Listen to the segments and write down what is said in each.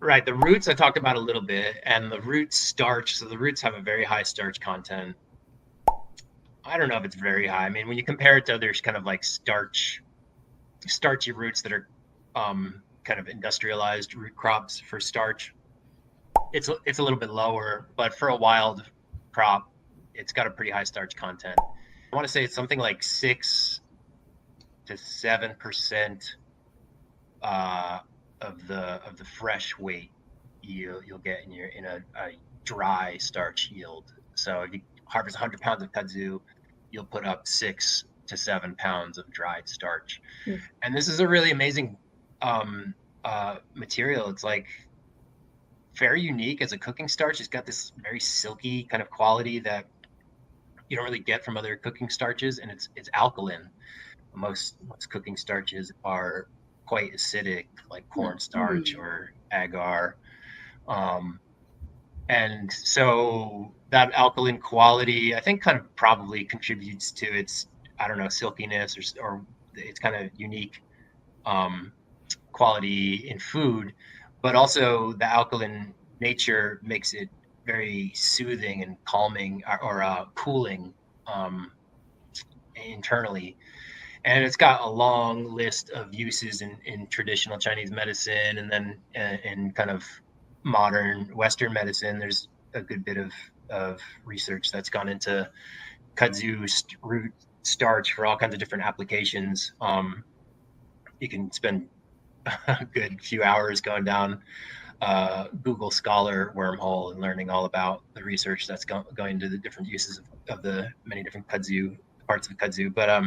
Right. The roots I talked about a little bit, and the root starch. So the roots have a very high starch content. I don't know if it's very high. I mean, when you compare it to others, kind of like starchy roots that are kind of industrialized root crops for starch, it's a little bit lower. But for a wild crop, it's got a pretty high starch content. I want to say it's something like 6 to 7% of the fresh weight you'll get in a dry starch yield. So if you harvest 100 pounds of kudzu, you'll put up 6 to 7 pounds of dried starch. And this is a really amazing material. It's like very unique as a cooking starch. It's got this very silky kind of quality that you don't really get from other cooking starches, and it's alkaline. Most cooking starches are quite acidic, like cornstarch or agar. And so that alkaline quality, I think, kind of probably contributes to its, I don't know, silkiness or its kind of unique quality in food, but also the alkaline nature makes it very soothing and calming or cooling internally. And it's got a long list of uses in traditional Chinese medicine, and then in kind of modern Western medicine. There's a good bit of research that's gone into kudzu root starch for all kinds of different applications. You can spend a good few hours going down Google Scholar wormhole and learning all about the research that's going into the different uses of the many different kudzu parts of kudzu. But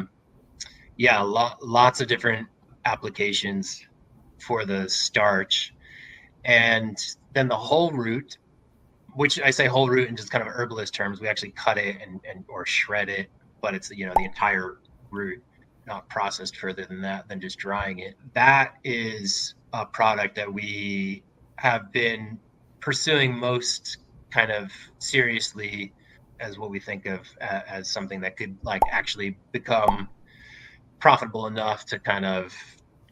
yeah, lots of different applications for the starch. And then the whole root, which I say whole root in just kind of herbalist terms, we actually cut it and or shred it, but it's the entire root, not processed further than that, than just drying it. That is a product that we have been pursuing most kind of seriously as what we think of as something that could like actually become profitable enough to kind of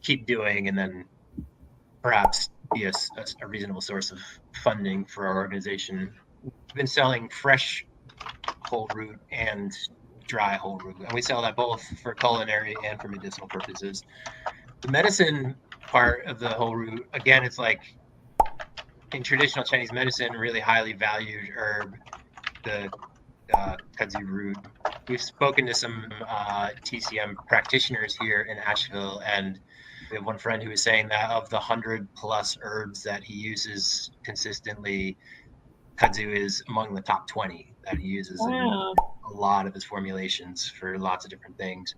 keep doing, and then perhaps be a reasonable source of funding for our organization. We've been selling fresh whole root and dry whole root, and we sell that both for culinary and for medicinal purposes. The medicine part of the whole root, again, it's like in traditional Chinese medicine, really highly valued herb, the kudzu root. We've spoken to some TCM practitioners here in Asheville, and we have one friend who was saying that of the 100+ herbs that he uses consistently, kudzu is among the top 20 that he uses in a lot of his formulations for lots of different things.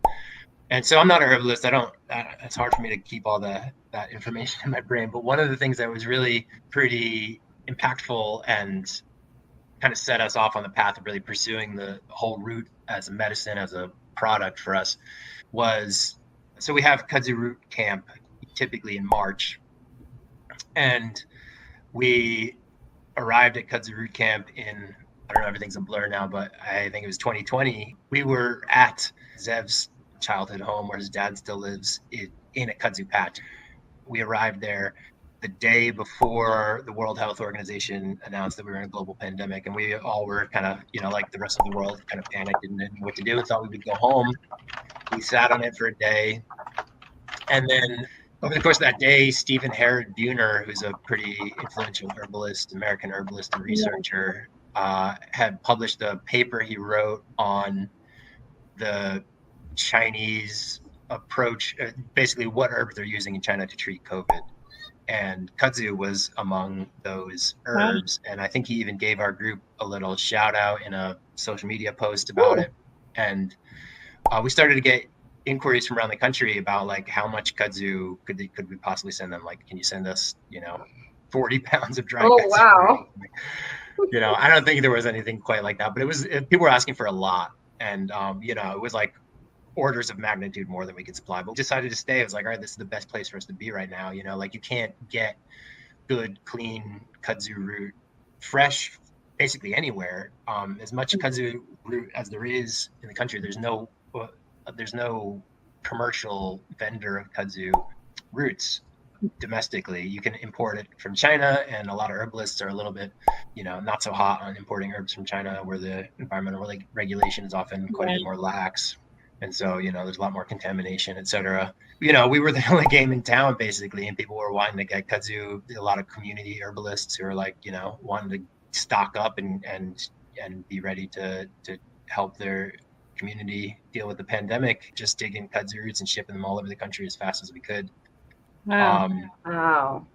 And so I'm not a herbalist. It's hard for me to keep all that information in my brain. But one of the things that was really pretty impactful and kind of set us off on the path of really pursuing the whole root as a medicine, as a product for us, was, so we have kudzu root camp typically in March, and we arrived at kudzu root camp in, I don't know, everything's a blur now, but I think it was 2020. We were at Zev's childhood home where his dad still lives in a kudzu patch. We arrived there the day before the World Health Organization announced that we were in a global pandemic, and we all were kind of, like the rest of the world, kind of panicked and didn't know what to do and thought we would go home. We sat on it for a day, and then over the course of that day, Stephen Herod Buhner, who's a pretty influential herbalist, American herbalist and researcher, had published a paper he wrote on the Chinese approach, basically what herbs they're using in China to treat COVID. And kudzu was among those herbs. And I think he even gave our group a little shout out in a social media post about it. And we started to get inquiries from around the country about like how much kudzu could we possibly send them? Like, can you send us, 40 pounds of dry kudzu? Wow. I don't think there was anything quite like that, but people were asking for a lot. And, it was like orders of magnitude more than we could supply, but we decided to stay. It was like, all right, this is the best place for us to be right now. Like you can't get good, clean kudzu root fresh basically anywhere. As much kudzu root as there is in the country, there's no commercial vendor of kudzu roots. domestically. You can import it from China, and a lot of herbalists are a little bit, not so hot on importing herbs from China, where the environmental regulation is often quite a bit Right. more lax. And so, there's a lot more contamination, et cetera. We were the only game in town basically, and people were wanting to get kudzu. A lot of community herbalists who are like, wanting to stock up and be ready to help their community deal with the pandemic, just digging kudzu roots and shipping them all over the country as fast as we could. Wow. Um, Wow.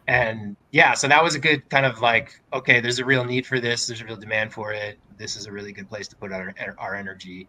and yeah, so that was a good kind of like, okay, there's a real need for this. There's a real demand for it. This is a really good place to put our energy.